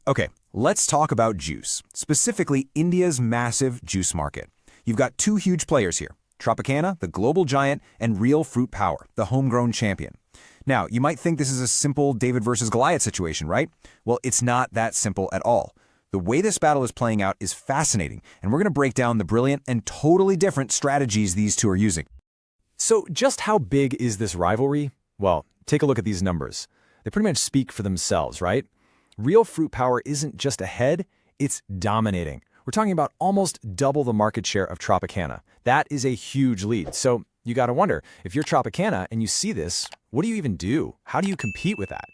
Okay, let's talk about juice, specifically India's massive juice market. You've got two huge players here, Tropicana, the global giant, and Real Fruit Power, the homegrown champion. Now, you might think this is a simple David versus Goliath situation, right? Well, it's not that simple at all. The way this battle is playing out is fascinating, and we're going to break down the brilliant and totally different strategies these two are using. So just how big is this rivalry? Well, take a look at these numbers. They pretty much speak for themselves, right? Real Fruit Power isn't just ahead, it's dominating. We're talking about almost double the market share of Tropicana. That is a huge lead. So you got to wonder, if you're Tropicana and you see this, what do you even do? How do you compete with that?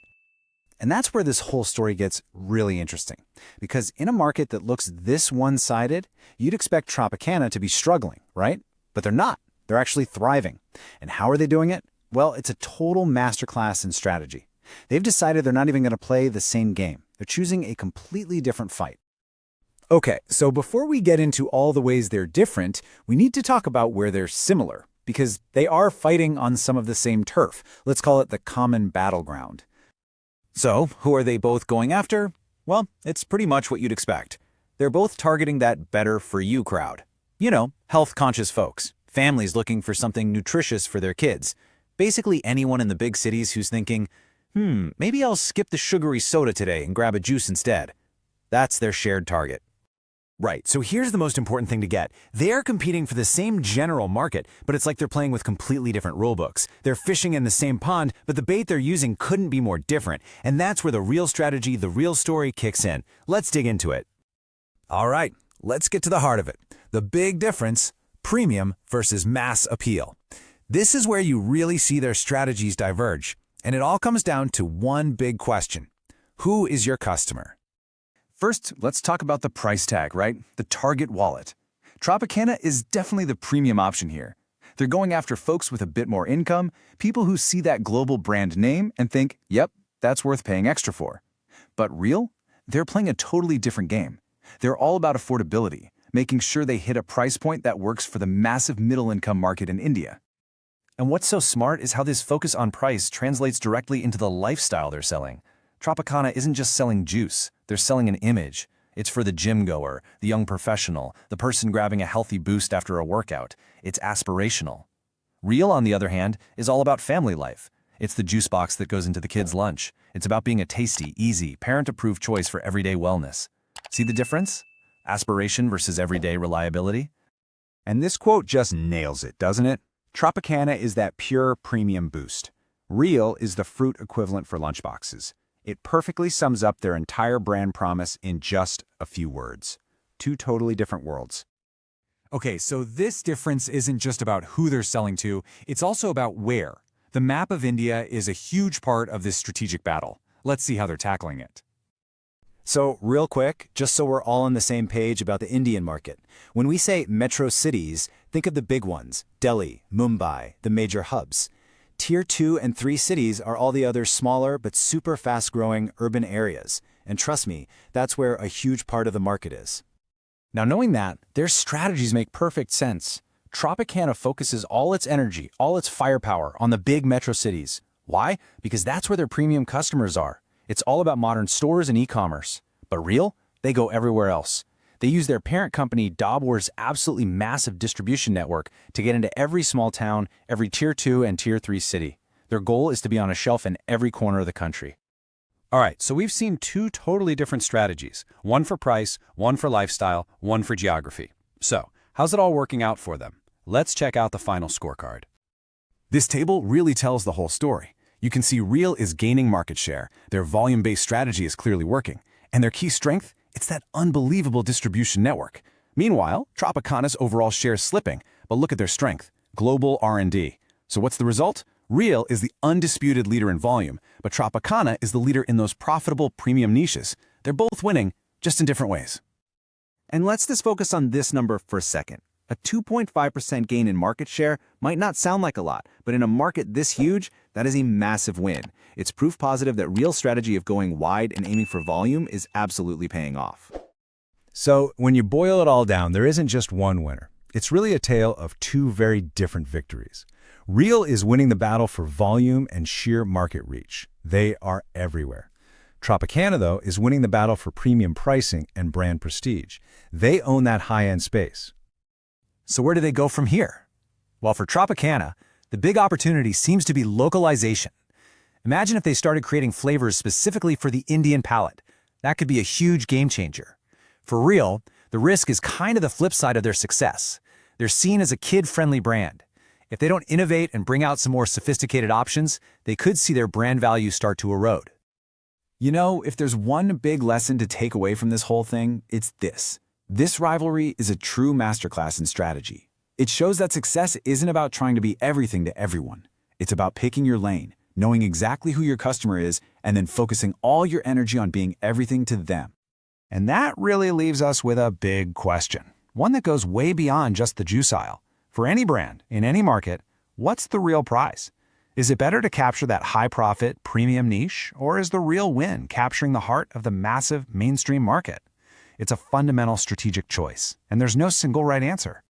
And that's where this whole story gets really interesting. Because in a market that looks this one-sided, you'd expect Tropicana to be struggling, right? But they're not. They're actually thriving. And how are they doing it? Well, it's a total masterclass in strategy. They've decided they're not even going to play the same game. They're choosing a completely different fight. Okay, so before we get into all the ways they're different, we need to talk about where they're similar, because they are fighting on some of the same turf. Let's call it the common battleground. So, who are they both going after? Well, it's pretty much what you'd expect. They're both targeting that better-for-you crowd. You know, health-conscious folks, families looking for something nutritious for their kids. Basically anyone in the big cities who's thinking, maybe I'll skip the sugary soda today and grab a juice instead. That's their shared target. Right, so here's the most important thing to get. They're competing for the same general market, but it's like they're playing with completely different rulebooks. They're fishing in the same pond, but the bait they're using couldn't be more different. And that's where the real strategy, the real story kicks in. Let's dig into it. All right, let's get to the heart of it. The big difference, premium versus mass appeal. This is where you really see their strategies diverge. And it all comes down to one big question. Who is your customer? First, let's talk about the price tag, right? The target wallet. Tropicana is definitely the premium option here. They're going after folks with a bit more income, people who see that global brand name and think, yep, that's worth paying extra for. But Real? They're playing a totally different game. They're all about affordability, making sure they hit a price point that works for the massive middle-income market in India. And what's so smart is how this focus on price translates directly into the lifestyle they're selling. Tropicana isn't just selling juice, they're selling an image. It's for the gym goer, the young professional, the person grabbing a healthy boost after a workout. It's aspirational. Real, on the other hand, is all about family life. It's the juice box that goes into the kids' lunch. It's about being a tasty, easy, parent-approved choice for everyday wellness. See the difference? Aspiration versus everyday reliability? And this quote just nails it, doesn't it? Tropicana is that pure premium boost. Real is the fruit equivalent for lunchboxes. It perfectly sums up their entire brand promise in just a few words. Two totally different worlds. Okay, so this difference isn't just about who they're selling to, it's also about where. The map of India is a huge part of this strategic battle. Let's see how they're tackling it. So, real quick, just so we're all on the same page about the Indian market, when we say metro cities, think of the big ones, Delhi, Mumbai, the major hubs. Tier 2 and 3 cities are all the other smaller but super fast-growing urban areas. And trust me, that's where a huge part of the market is. Now, knowing that, their strategies make perfect sense. Tropicana focuses all its energy, all its firepower on the big metro cities. Why? Because that's where their premium customers are. It's all about modern stores and e-commerce. But Real? They go everywhere else. They use their parent company Dabur's absolutely massive distribution network to get into every small town, every Tier 2 and Tier 3 city. Their goal is to be on a shelf in every corner of the country. All right, so we've seen two totally different strategies. One for price, one for lifestyle, one for geography. So, how's it all working out for them? Let's check out the final scorecard. This table really tells the whole story. You can see Real is gaining market share, their volume-based strategy is clearly working, and their key strength? It's that unbelievable distribution network. Meanwhile, Tropicana's overall share is slipping, but look at their strength, global R&D. So what's the result? Real is the undisputed leader in volume, but Tropicana is the leader in those profitable premium niches. They're both winning, just in different ways. And let's just focus on this number for a second. A 2.5% gain in market share might not sound like a lot, but in a market this huge, that is a massive win. It's proof positive that Real's strategy of going wide and aiming for volume is absolutely paying off. So, when you boil it all down, there isn't just one winner. It's really a tale of two very different victories. Real is winning the battle for volume and sheer market reach. They are everywhere. Tropicana, though, is winning the battle for premium pricing and brand prestige. They own that high-end space. So where do they go from here? Well, for Tropicana, the big opportunity seems to be localization. Imagine if they started creating flavors specifically for the Indian palate. That could be a huge game changer. For Real, the risk is kind of the flip side of their success. They're seen as a kid-friendly brand. If they don't innovate and bring out some more sophisticated options, they could see their brand value start to erode. You know, if there's one big lesson to take away from this whole thing, it's this. This rivalry is a true masterclass in strategy. It shows that success isn't about trying to be everything to everyone. It's about picking your lane, knowing exactly who your customer is, and then focusing all your energy on being everything to them. And that really leaves us with a big question, one that goes way beyond just the juice aisle. For any brand, in any market, what's the real prize? Is it better to capture that high-profit, premium niche, or is the real win capturing the heart of the massive mainstream market? It's a fundamental strategic choice, and there's no single right answer.